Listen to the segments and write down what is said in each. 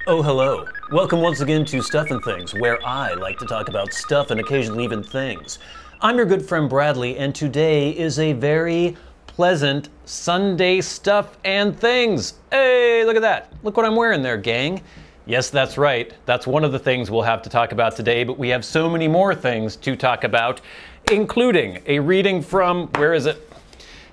Oh, hello. Welcome once again to Stuff and Things, where I like to talk about stuff and occasionally even things. I'm your good friend Bradley, and today is a very pleasant Sunday Stuff and Things. Hey, look at that. Look what I'm wearing there, gang. Yes, that's right. That's one of the things we'll have to talk about today, but we have so many more things to talk about, including a reading from, where is it?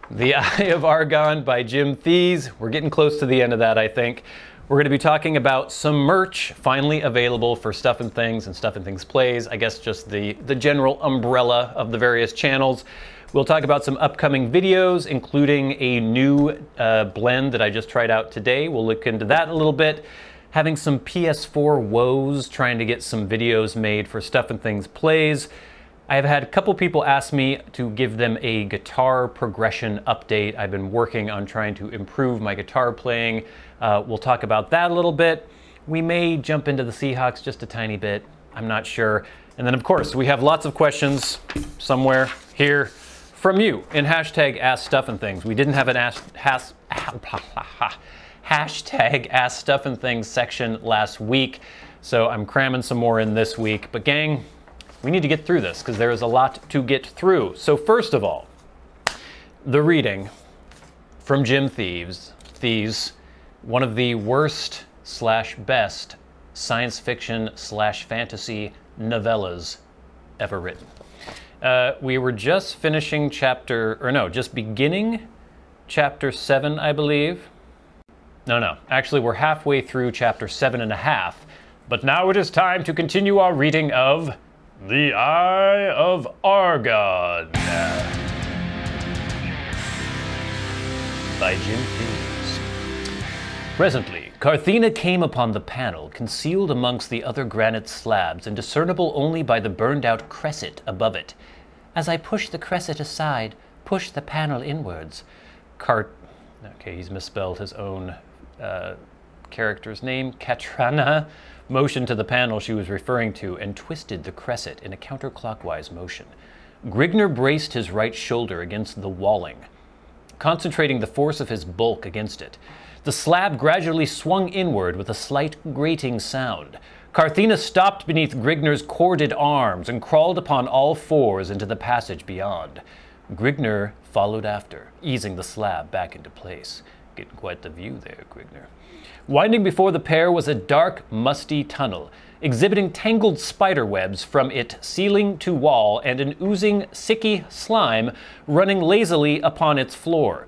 The Eye of Argon by Jim Theis. We're getting close to the end of that, I think. We're going to be talking about some merch finally available for Stuff and Things and Stuff and Things Plays. I guess just the general umbrella of the various channels. We'll talk about some upcoming videos, including a new blend that I just tried out today. We'll look into that a little bit. Having some PS4 woes, trying to get some videos made for Stuff and Things Plays. I've had a couple people ask me to give them a guitar progression update. I've been working on trying to improve my guitar playing. We'll talk about that a little bit. We may jump into the Seahawks just a tiny bit. I'm not sure. And then, of course, we have lots of questions somewhere here from you in hashtag #AskStuffandThings. We didn't have an hashtag #AskStuffandThings section last week, so I'm cramming some more in this week. But gang, we need to get through this because there is a lot to get through. So first of all, the reading from Jim Theis, one of the worst / best science fiction / fantasy novellas ever written. We were just finishing just beginning chapter 7, I believe. No, actually we're halfway through chapter 7.5, but now it is time to continue our reading of The Eye of Argon by Jim Theis. Presently, Carthena came upon the panel, concealed amongst the other granite slabs and discernible only by the burned-out cresset above it. As I pushed the cresset aside, pushed the panel inwards, he's misspelled his own character's name. Katrana motioned to the panel she was referring to and twisted the cresset in a counterclockwise motion. Grigner braced his right shoulder against the walling, concentrating the force of his bulk against it. The slab gradually swung inward with a slight grating sound. Carthena stopped beneath Grigner's corded arms and crawled upon all fours into the passage beyond. Grigner followed after, easing the slab back into place. Getting quite the view there, Grigner. Winding before the pair was a dark, musty tunnel, exhibiting tangled spider webs from it ceiling to wall and an oozing, sicky slime running lazily upon its floor.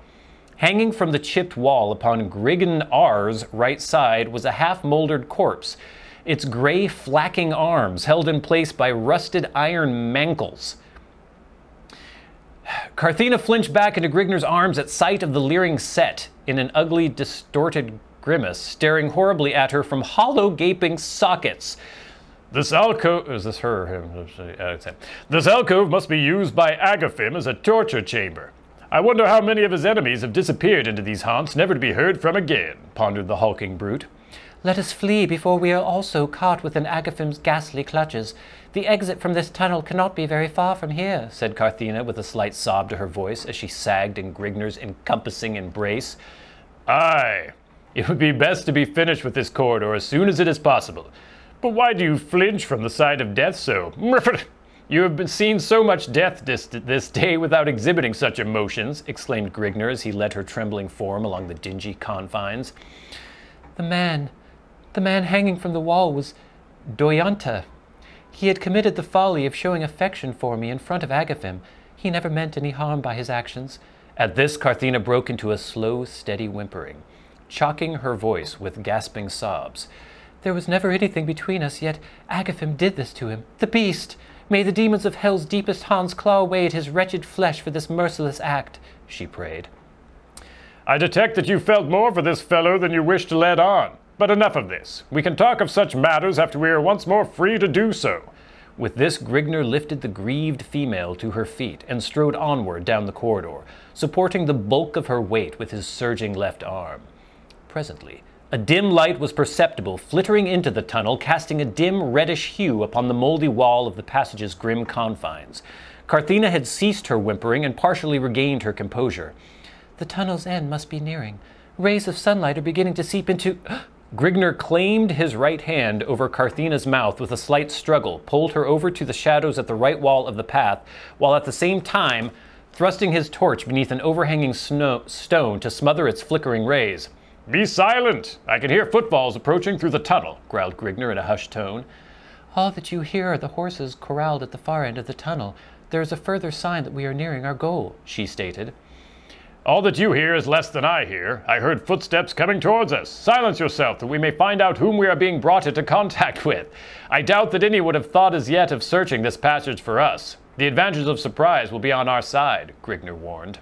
Hanging from the chipped wall upon Griggen R's right side was a half-mouldered corpse, its gray, flacking arms held in place by rusted iron mankles. Carthena flinched back into Grigner's arms at sight of the leering Set, in an ugly, distorted grimace, staring horribly at her from hollow, gaping sockets. This alcove... Is this her? Him? This alcove must be used by Agaphim as a torture chamber. I wonder how many of his enemies have disappeared into these haunts, never to be heard from again, pondered the hulking brute. Let us flee before we are also caught within Agaphim's ghastly clutches. The exit from this tunnel cannot be very far from here, said Carthena with a slight sob to her voice as she sagged in Grigner's encompassing embrace. Aye, it would be best to be finished with this corridor as soon as it is possible. But why do you flinch from the sight of death so? You have seen so much death this day without exhibiting such emotions, exclaimed Grigner as he led her trembling form along the dingy confines. The man hanging from the wall was Doyanta. He had committed the folly of showing affection for me in front of Agaphim. He never meant any harm by his actions. At this, Carthena broke into a slow, steady whimpering, chalking her voice with gasping sobs. There was never anything between us, yet Agaphim did this to him. The beast! May the demons of hell's deepest haunts claw away at his wretched flesh for this merciless act, she prayed. I detect that you felt more for this fellow than you wished to let on. But enough of this. We can talk of such matters after we are once more free to do so. With this, Grigner lifted the grieved female to her feet and strode onward down the corridor, supporting the bulk of her weight with his surging left arm. Presently, a dim light was perceptible, flittering into the tunnel, casting a dim reddish hue upon the moldy wall of the passage's grim confines. Carthena had ceased her whimpering and partially regained her composure. The tunnel's end must be nearing. Rays of sunlight are beginning to seep into... Grigner claimed his right hand over Carthena's mouth with a slight struggle, pulled her over to the shadows at the right wall of the path, while at the same time thrusting his torch beneath an overhanging stone to smother its flickering rays. Be silent! I can hear footfalls approaching through the tunnel, growled Grigner in a hushed tone. All that you hear are the horses corralled at the far end of the tunnel. There is a further sign that we are nearing our goal, she stated. All that you hear is less than I hear. I heard footsteps coming towards us. Silence yourself, that we may find out whom we are being brought into contact with. I doubt that any would have thought as yet of searching this passage for us. The advantages of surprise will be on our side, Grigner warned.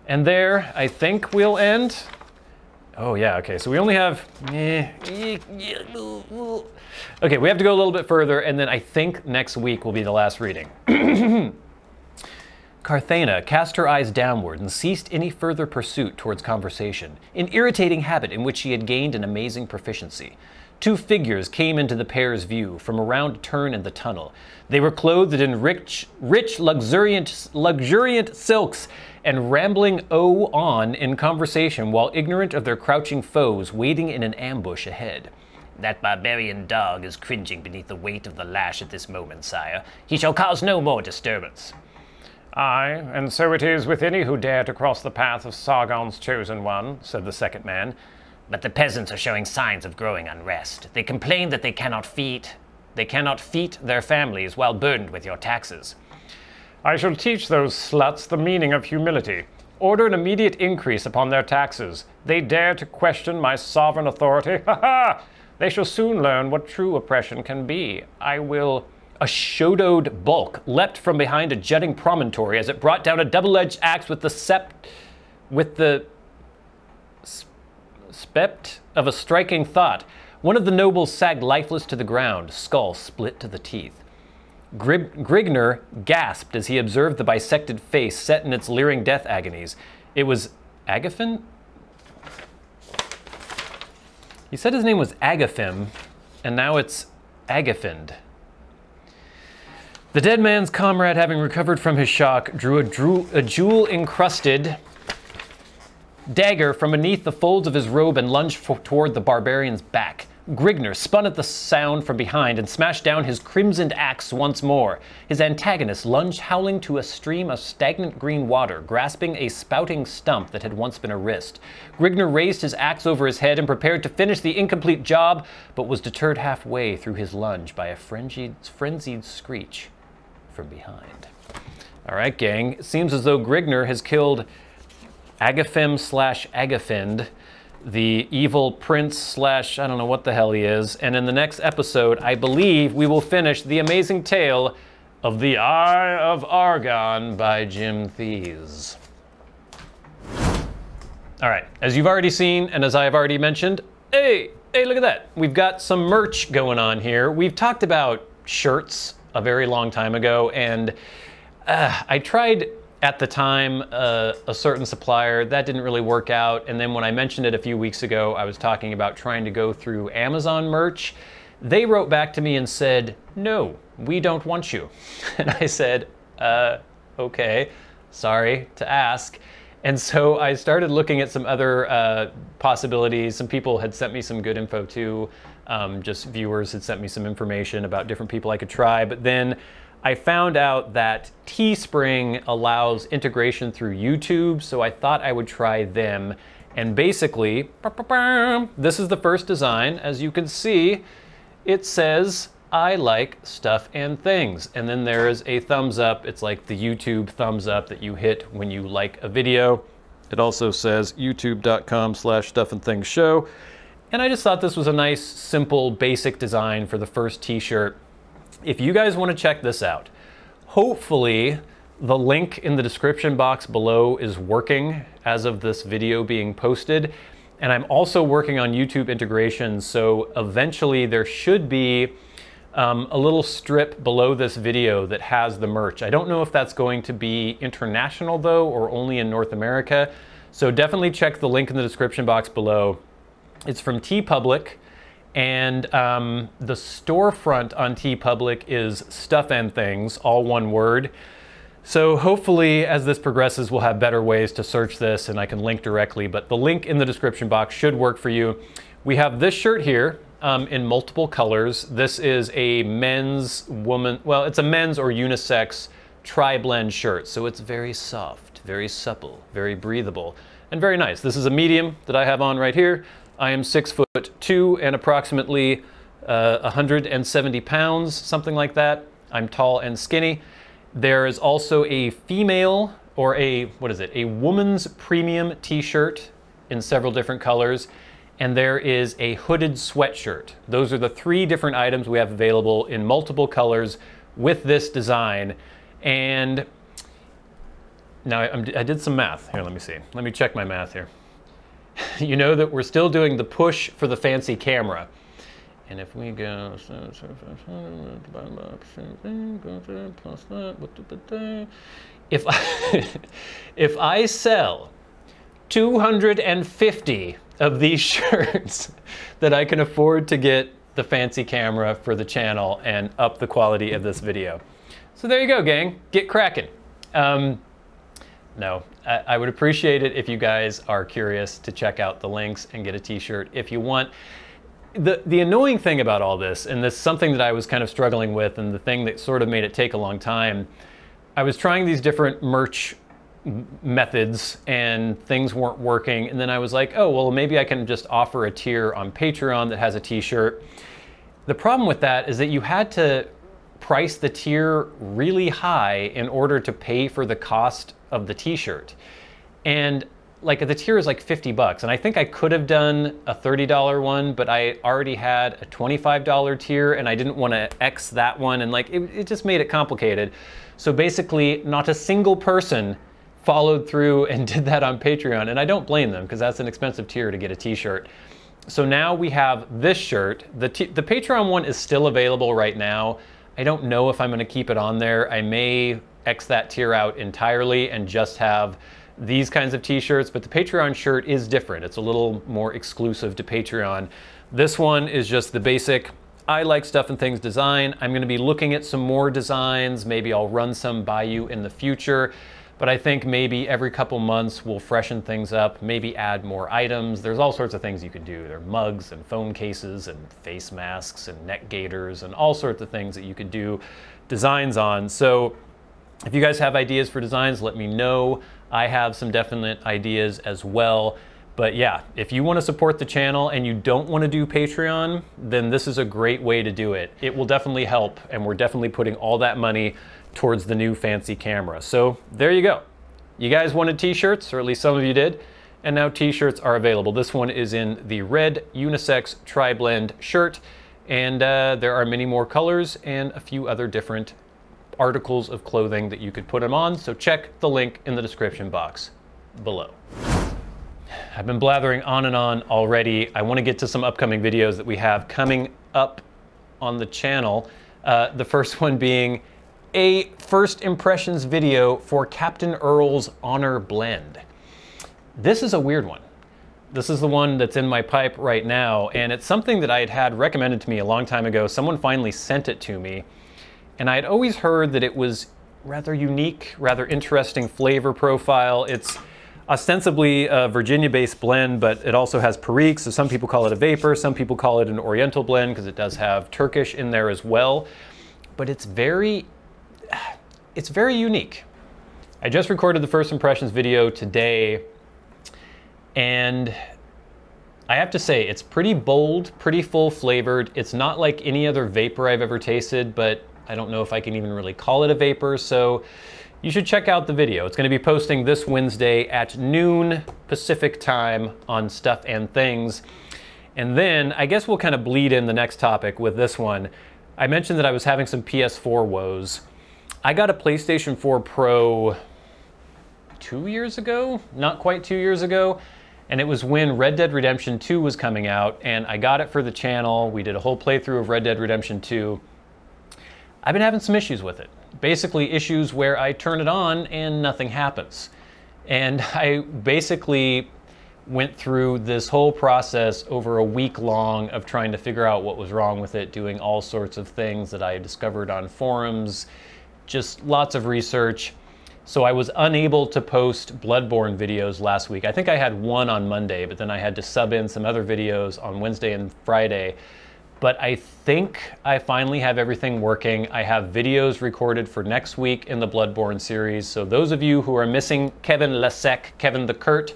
And there, I think we'll end. Oh yeah, okay, so we only have... Okay, we have to go a little bit further, and then I think next week will be the last reading. Carthena cast her eyes downward and ceased any further pursuit towards conversation, an irritating habit in which she had gained an amazing proficiency. Two figures came into the pair's view from around a turn in the tunnel. They were clothed in rich, luxuriant silks and rambling on in conversation while ignorant of their crouching foes waiting in an ambush ahead. That barbarian dog is cringing beneath the weight of the lash at this moment, sire. He shall cause no more disturbance. Aye, and so it is with any who dare to cross the path of Sargon's chosen one, said the second man. But the peasants are showing signs of growing unrest. They complain that they cannot feed their families while burdened with your taxes. I shall teach those sluts the meaning of humility. Order an immediate increase upon their taxes. They dare to question my sovereign authority? Ha ha! They shall soon learn what true oppression can be. I will... A shadowed bulk leapt from behind a jutting promontory as it brought down a double-edged axe with the spept of a striking thought. One of the nobles sagged lifeless to the ground, skull split to the teeth. Grigner gasped as he observed the bisected face set in its leering death agonies. It was Agaphim? He said his name was Agaphim, and now it's Agaphind. The dead man's comrade, having recovered from his shock, drew a jewel-encrusted dagger from beneath the folds of his robe and lunged toward the barbarian's back. Grigner spun at the sound from behind and smashed down his crimsoned axe once more. His antagonist lunged howling to a stream of stagnant green water, grasping a spouting stump that had once been a wrist. Grigner raised his axe over his head and prepared to finish the incomplete job, but was deterred halfway through his lunge by a frenzied screech from behind. All right, gang. It seems as though Grigner has killed Agaphim/Agaphind, the evil prince / I don't know what the hell he is. And in the next episode, I believe we will finish the amazing tale of the Eye of Argon by Jim Theis. All right, as you've already seen, and as I have already mentioned, hey, look at that. We've got some merch going on here. We've talked about shirts a very long time ago, and I tried at the time a certain supplier. That didn't really work out, and then when I mentioned it a few weeks ago, I was talking about trying to go through Amazon merch. They wrote back to me and said, no, we don't want you. And I said, okay, sorry to ask. And so I started looking at some other possibilities. Some people had sent me some good info too. Just viewers had sent me some information about different people I could try. But then I found out that Teespring allows integration through YouTube, so I thought I would try them. And basically, this is the first design. As you can see, it says, I like stuff and things. And then there is a thumbs up. It's like the YouTube thumbs up that you hit when you like a video. It also says youtube.com/stuffandthingsshow. And I just thought this was a nice, simple, basic design for the first t-shirt. If you guys want to check this out, hopefully the link in the description box below is working as of this video being posted. And I'm also working on YouTube integration, so eventually there should be a little strip below this video that has the merch. I don't know if that's going to be international though, or only in North America. So definitely check the link in the description box below. It's from TeePublic, and the storefront on TeePublic is STUFFandTHINGS, all one word. So hopefully as this progresses, we'll have better ways to search this and I can link directly, but the link in the description box should work for you. We have this shirt here in multiple colors. This is a men's, well, it's a men's or unisex tri-blend shirt. So it's very soft, very supple, very breathable, and very nice. This is a medium that I have on right here. I am 6'2" and approximately 170 pounds, something like that. I'm tall and skinny. There is also a female, or a woman's premium t-shirt in several different colors. And there is a hooded sweatshirt. Those are the 3 different items we have available in multiple colors with this design. And now I did some math. Here, let me see. Let me check my math here. You know that we're still doing the push for the fancy camera. And if we go plus that, if I sell 250 of these shirts, that I can afford to get the fancy camera for the channel and up the quality of this video. So there you go, gang. Get cracking. No, I would appreciate it if you guys are curious to check out the links and get a t-shirt if you want. The annoying thing about all this, and this is something that I was kind of struggling with, and the thing that sort of made it take a long time, I was trying these different merch methods and things weren't working, and then I was like, oh, well, maybe I can just offer a tier on Patreon that has a t-shirt. The problem with that is that you had to price the tier really high in order to pay for the cost of the t-shirt. And like the tier is like 50 bucks, and I think I could have done a $30 one, but I already had a $25 tier and I didn't want to X that one, and like it just made it complicated. So basically not a single person followed through and did that on Patreon, and I don't blame them because that's an expensive tier to get a t-shirt. So now we have this shirt. The Patreon one is still available right now. I don't know if I'm going to keep it on there. I may X that tier out entirely and just have these kinds of t-shirts, but the Patreon shirt is different. It's a little more exclusive to Patreon. This one is just the basic I like Stuff and Things design. I'm going to be looking at some more designs. Maybe I'll run some by you in the future, but I think maybe every couple months we'll freshen things up, maybe add more items. There's all sorts of things you can do. There are mugs and phone cases and face masks and neck gaiters and all sorts of things that you could do designs on. So if you guys have ideas for designs, let me know. I have some definite ideas as well. But yeah, if you want to support the channel and you don't want to do Patreon, then this is a great way to do it. It will definitely help, and we're definitely putting all that money towards the new fancy camera. So there you go. You guys wanted t-shirts, or at least some of you did, and now t-shirts are available. This one is in the red unisex tri-blend shirt, and there are many more colors and a few other different articles of clothing that you could put them on, so check the link in the description box below. I've been blathering on and on already. I want to get to some upcoming videos that we have coming up on the channel. The first one being a first impressions video for Captain Earle's Honor Blend. This is a weird one. This is the one that's in my pipe right now, and it's something that I had had recommended to me a long time ago. Someone finally sent it to me, and I had always heard that it was rather unique, rather interesting flavor profile. It's ostensibly a Virginia-based blend, but it also has Perique, so some people call it a vapor, some people call it an Oriental blend because it does have Turkish in there as well. But it's very unique. I just recorded the first impressions video today, and I have to say it's pretty bold, pretty full flavored. It's not like any other vapor I've ever tasted, but I don't know if I can even really call it a vapor, so you should check out the video. It's going to be posting this Wednesday at noon Pacific time on Stuff and Things. And then I guess we'll kind of bleed in the next topic with this one. I mentioned that I was having some PS4 woes. I got a PlayStation 4 Pro 2 years ago, not quite 2 years ago, and it was when Red Dead Redemption 2 was coming out, and I got it for the channel. We did a whole playthrough of Red Dead Redemption 2. I've been having some issues with it. Basically issues where I turn it on and nothing happens. And I basically went through this whole process over a week long of trying to figure out what was wrong with it, doing all sorts of things that I discovered on forums, just lots of research. So I was unable to post Bloodborne videos last week. I think I had one on Monday, but then I had to sub in some other videos on Wednesday and Friday. But I think I finally have everything working. I have videos recorded for next week in the Bloodborne series. So those of you who are missing Kevin Lasek, Kevin the Kurt,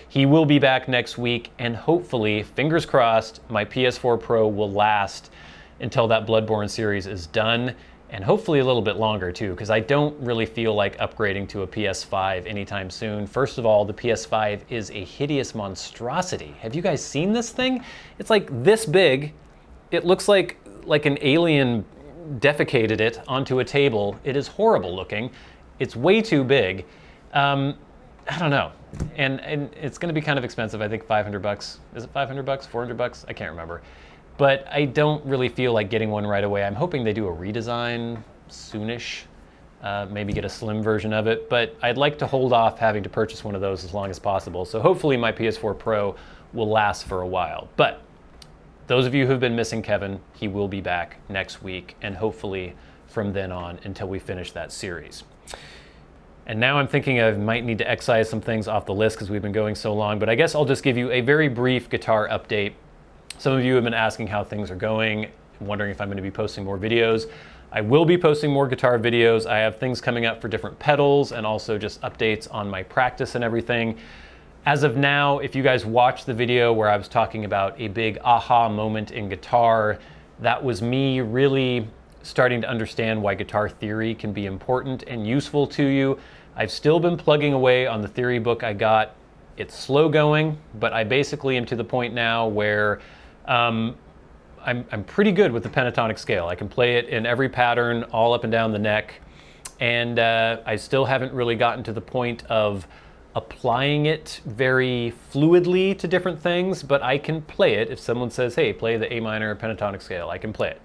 he will be back next week. And hopefully, fingers crossed, my PS4 Pro will last until that Bloodborne series is done. And hopefully a little bit longer too, because I don't really feel like upgrading to a PS5 anytime soon. First of all, the PS5 is a hideous monstrosity. Have you guys seen this thing? It's like this big. It looks like an alien defecated it onto a table. It is horrible looking. It's way too big. I don't know. And it's going to be kind of expensive. I think $500. Is it $500? $400? I can't remember. But I don't really feel like getting one right away. I'm hoping they do a redesign soonish. Maybe get a slim version of it. But I'd like to hold off having to purchase one of those as long as possible. So hopefully my PS4 Pro will last for a while. But those of you who've been missing Kevin, he will be back next week, and hopefully from then on until we finish that series. And now I'm thinking I might need to excise some things off the list because we've been going so long, but I guess I'll just give you a very brief guitar update. Some of you have been asking how things are going, wondering if I'm going to be posting more videos. I will be posting more guitar videos. I have things coming up for different pedals and also just updates on my practice and everything. As of now, if you guys watched the video where I was talking about a big aha moment in guitar, that was me really starting to understand why guitar theory can be important and useful to you. I've still been plugging away on the theory book I got. It's slow going, but I basically am to the point now where I'm pretty good with the pentatonic scale. I can play it in every pattern, all up and down the neck, and I still haven't really gotten to the point of applying it very fluidly to different things, but I can play it. If someone says, hey, play the A minor pentatonic scale, I can play it.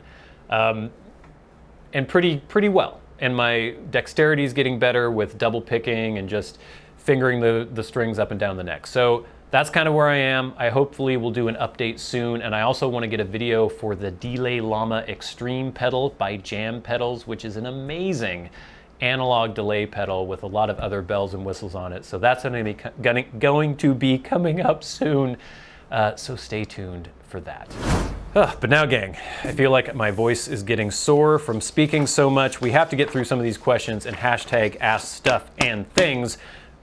And pretty well. And my dexterity is getting better with double picking and just fingering the strings up and down the neck. So that's kind of where I am. I hopefully will do an update soon. And I also want to get a video for the Delay Llama Extreme pedal by Jam Pedals, which is an amazing analog delay pedal with a lot of other bells and whistles on it. So that's going to be coming up soon. So stay tuned for that. But now, gang, I feel like my voice is getting sore from speaking so much. We have to get through some of these questions and hashtag #AskStuffandThings.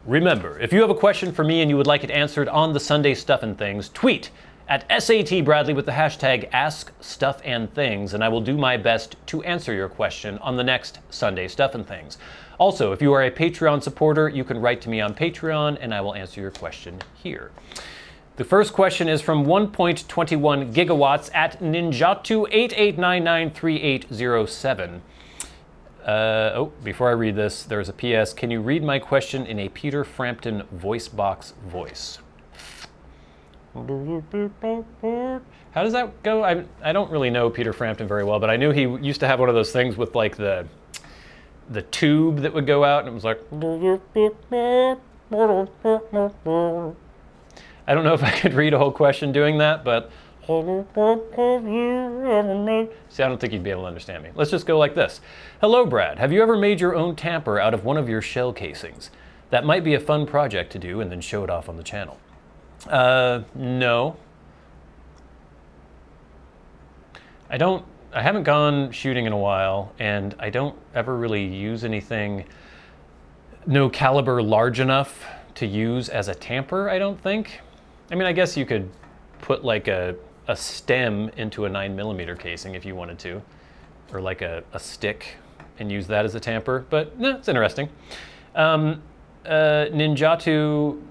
Remember, if you have a question for me and you would like it answered on the Sunday Stuff and Things, tweet at SAT Bradley with the hashtag #AskStuffandThings, and I will do my best to answer your question on the next Sunday Stuff and Things. Also, if you are a Patreon supporter, you can write to me on Patreon and I will answer your question here. The first question is from 1.21 gigawatts at Ninjatu88993807. Before I read this, there's a PS. Can you read my question in a Peter Frampton voice box voice? How does that go? I don't really know Peter Frampton very well, but I knew he used to have one of those things with like the tube that would go out and it was like... I don't know if I could read a whole question doing that, but... See, I don't think you'd be able to understand me. Let's just go like this. Hello, Brad. Have you ever made your own tamper out of one of your shell casings? That might be a fun project to do and then show it off on the channel. No. I haven't gone shooting in a while, and I don't ever really use anything no caliber large enough to use as a tamper, I don't think. I mean, I guess you could put like a stem into a 9mm casing if you wanted to, or like a stick and use that as a tamper, but no, it's interesting. Ninjatu,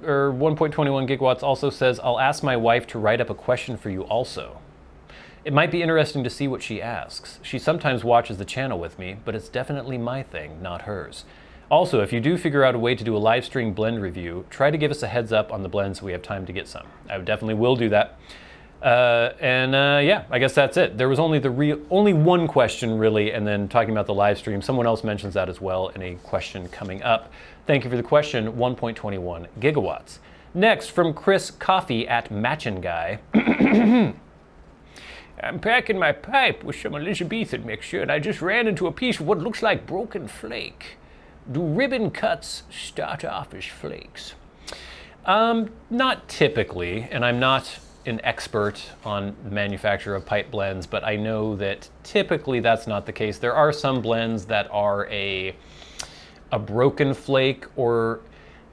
or 1.21 gigawatts, also says, I'll ask my wife to write up a question for you also. It might be interesting to see what she asks. She sometimes watches the channel with me, but it's definitely my thing, not hers. Also, if you do figure out a way to do a live stream blend review, try to give us a heads up on the blends so we have time to get some. I definitely will do that. Yeah, I guess that's it. There was only one question really, and then talking about the live stream, someone else mentions that as well in a question coming up. Thank you for the question, 1.21 gigawatts. Next, from Chris Coffee at Matchin' Guy. I'm packing my pipe with some Elizabethan mixture, and I just ran into a piece of what looks like broken flake. Do ribbon cuts start off as flakes? Not typically, and I'm not an expert on the manufacture of pipe blends, but I know that typically that's not the case. There are some blends that are a broken flake, or,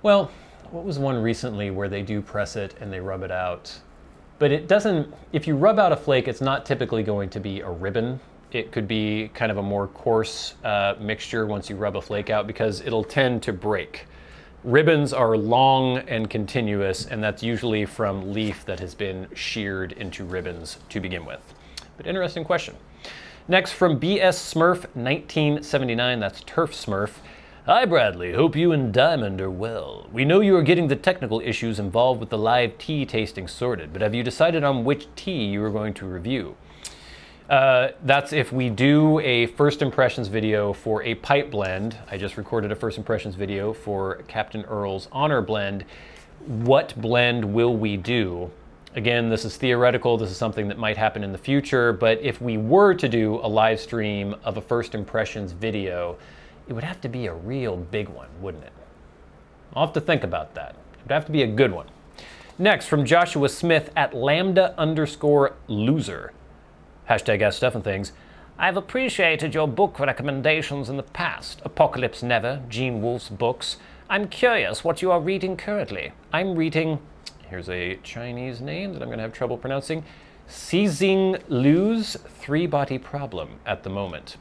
well, what was one recently where they do press it and they rub it out? But it doesn't, if you rub out a flake, it's not typically going to be a ribbon. It could be kind of a more coarse mixture once you rub a flake out, because it'll tend to break. Ribbons are long and continuous, and that's usually from leaf that has been sheared into ribbons to begin with. But interesting question. Next, from BS Smurf 1979, that's Turf Smurf. Hi Bradley, hope you and Diamond are well. We know you are getting the technical issues involved with the live tea tasting sorted, but have you decided on which tea you are going to review? That's if we do a first impressions video for a pipe blend. I just recorded a first impressions video for Captain Earle's Honor blend. What blend will we do? Again, this is theoretical. This is something that might happen in the future, but if we were to do a live stream of a first impressions video, it would have to be a real big one, wouldn't it? I'll have to think about that. It would have to be a good one. Next, from Joshua Smith at lambda_loser. Hashtag askstuffandthings. I've appreciated your book recommendations in the past. Apocalypse Never, Gene Wolfe's books. I'm curious what you are reading currently. I'm reading, here's a Chinese name that I'm going to have trouble pronouncing, Cixin Liu's Three-Body Problem at the moment.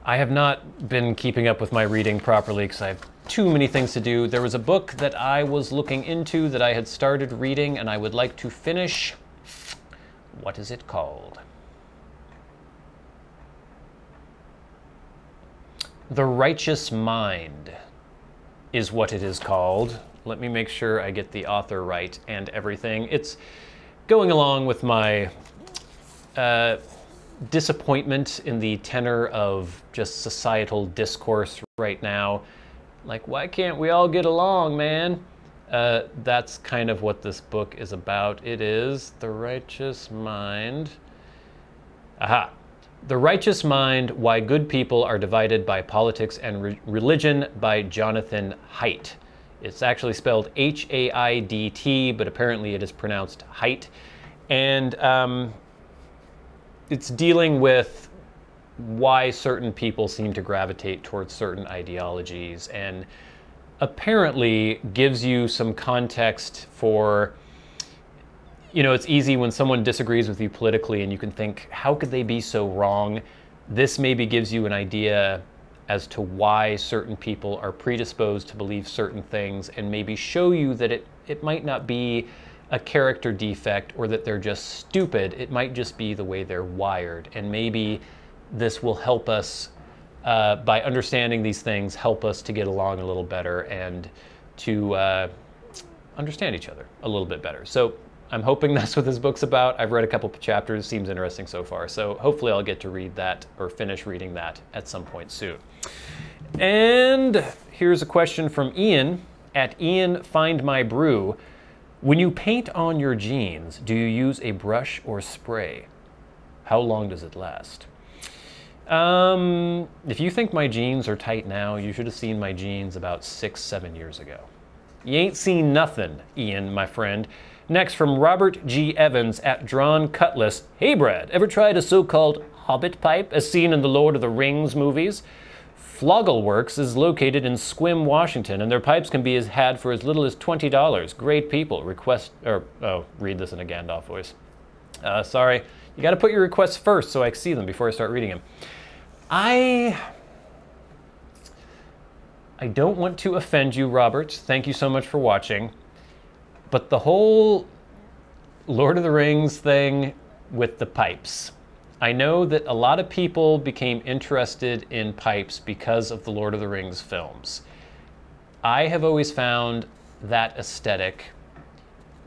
I have not been keeping up with my reading properly because I have too many things to do. There was a book that I was looking into that I had started reading and I would like to finish. What is it called? The Righteous Mind is what it is called. Let me make sure I get the author right and everything. It's going along with my disappointment in the tenor of just societal discourse right now. Like, why can't we all get along, man? That's kind of what this book is about. It is The Righteous Mind. Aha. The Righteous Mind, Why Good People Are Divided by Politics and Religion by Jonathan Haidt. It's actually spelled H-A-I-D-T, but apparently it is pronounced Haidt. And it's dealing with why certain people seem to gravitate towards certain ideologies, and apparently gives you some context for, you know, it's easy when someone disagrees with you politically and you can think, how could they be so wrong? This maybe gives you an idea as to why certain people are predisposed to believe certain things, and maybe show you that it might not be a character defect or that they're just stupid. It might just be the way they're wired, and maybe this will help us by understanding these things, help us to get along a little better and to understand each other a little bit better. So I'm hoping that's what this book's about. I've read a couple chapters, seems interesting so far. So hopefully I'll get to read that or finish reading that at some point soon. And here's a question from Ian at Ian Find My Brew. When you paint on your jeans, do you use a brush or spray? How long does it last? If you think my jeans are tight now, you should have seen my jeans about 6-7 years ago. You ain't seen nothing, Ian, my friend. Next, from Robert G. Evans at Drawn Cutlass. Hey, Brad, ever tried a so-called Hobbit pipe as seen in the Lord of the Rings movies? Floggleworks is located in Sequim, Washington, and their pipes can be had for as little as $20. Great people. Read this in a Gandalf voice. Sorry. You got to put your requests first so I can see them before I start reading them. I don't want to offend you, Robert. Thank you so much for watching. But the whole Lord of the Rings thing with the pipes. I know that a lot of people became interested in pipes because of the Lord of the Rings films. I have always found that aesthetic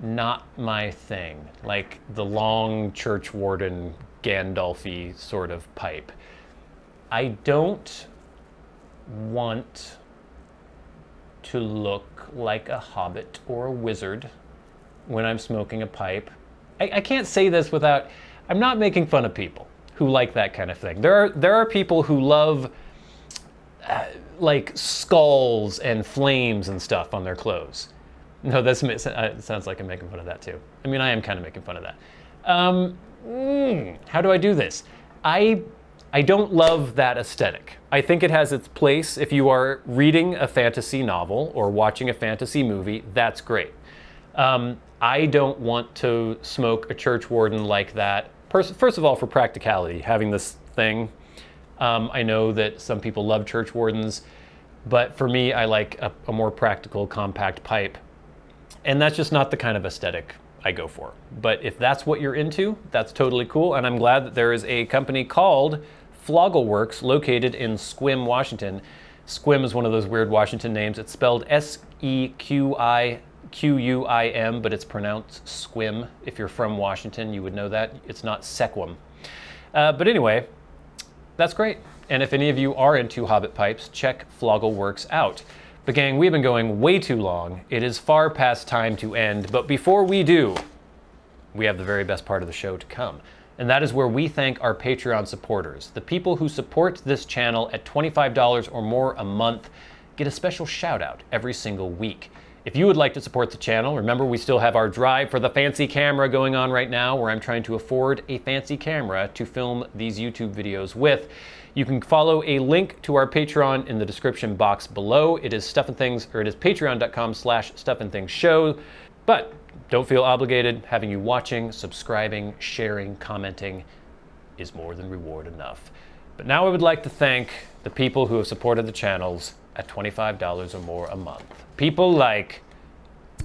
not my thing, like the long church warden Gandalf-y sort of pipe. I don't want to look like a hobbit or a wizard when I'm smoking a pipe. I can't say this without, I'm not making fun of people who like that kind of thing. There are people who love like skulls and flames and stuff on their clothes. No, it sounds like I'm making fun of that too. I mean, I am kind of making fun of that. How do I do this? I don't love that aesthetic. I think it has its place if you are reading a fantasy novel or watching a fantasy movie. That's great. I don't want to smoke a church warden like that. First of all, for practicality, having this thing. I know that some people love church wardens, but for me, I like a more practical, compact pipe. And that's just not the kind of aesthetic I go for. But if that's what you're into, that's totally cool. And I'm glad that there is a company called Floggleworks located in Sequim, Washington. Sequim is one of those weird Washington names. It's spelled S-E-Q-I-Q-U-I-M, but it's pronounced Sequim. If you're from Washington, you would know that. It's not Sequim. But anyway, that's great. And if any of you are into Hobbit pipes, check Floggleworks out. But gang, we've been going way too long. It is far past time to end. But before we do, we have the very best part of the show to come. And that is where we thank our Patreon supporters. The people who support this channel at $25 or more a month get a special shout out every single week. If you would like to support the channel, remember we still have our drive for the fancy camera going on right now, where I'm trying to afford a fancy camera to film these YouTube videos with. You can follow a link to our Patreon in the description box below. It is StuffandThings, or it is patreon.com/StuffandThingsShow. But don't feel obligated. Having you watching, subscribing, sharing, commenting is more than reward enough. But now I would like to thank the people who have supported the channels at $25 or more a month. People like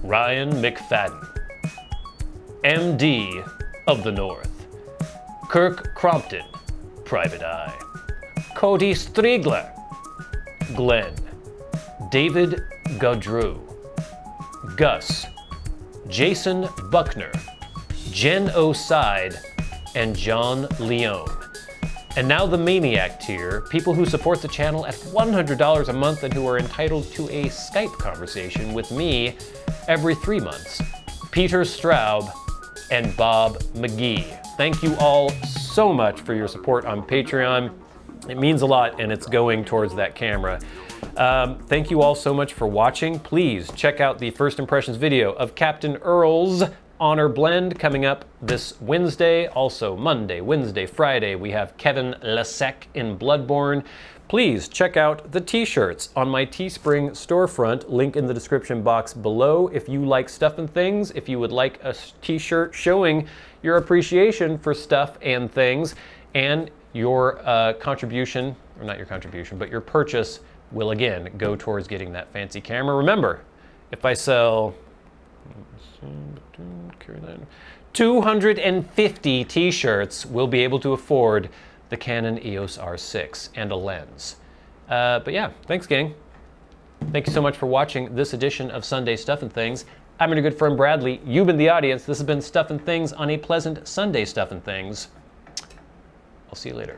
Ryan McFadin, MD of the North, Kirk Crompton, Private Eye, Cody Striegler, Glenn, David Gaudreau, Gus, Jason Buckner, Jen O'Side, and John Leone. And now the Maniac tier, people who support the channel at $100 a month and who are entitled to a Skype conversation with me every 3 months. Peter Straub and Bob Magee. Thank you all so much for your support on Patreon. It means a lot, and it's going towards that camera. Thank you all so much for watching. Please check out the first impressions video of Captain Earle's Honor Blend coming up this Wednesday. Also Monday, Wednesday, Friday, we have Kevin Lasek in Bloodborne. Please check out the t-shirts on my Teespring storefront, link in the description box below. If you like Stuff and Things, if you would like a t-shirt showing your appreciation for Stuff and Things, and your contribution, or not your contribution, but your purchase will again go towards getting that fancy camera. Remember, if I sell 250 t-shirts, we'll be able to afford the Canon EOS R6 and a lens. But yeah, thanks gang. Thank you so much for watching this edition of Sunday Stuff and Things. I'm your good friend Bradley. You've been the audience. This has been Stuff and Things on a pleasant Sunday Stuff and Things. I'll see you later.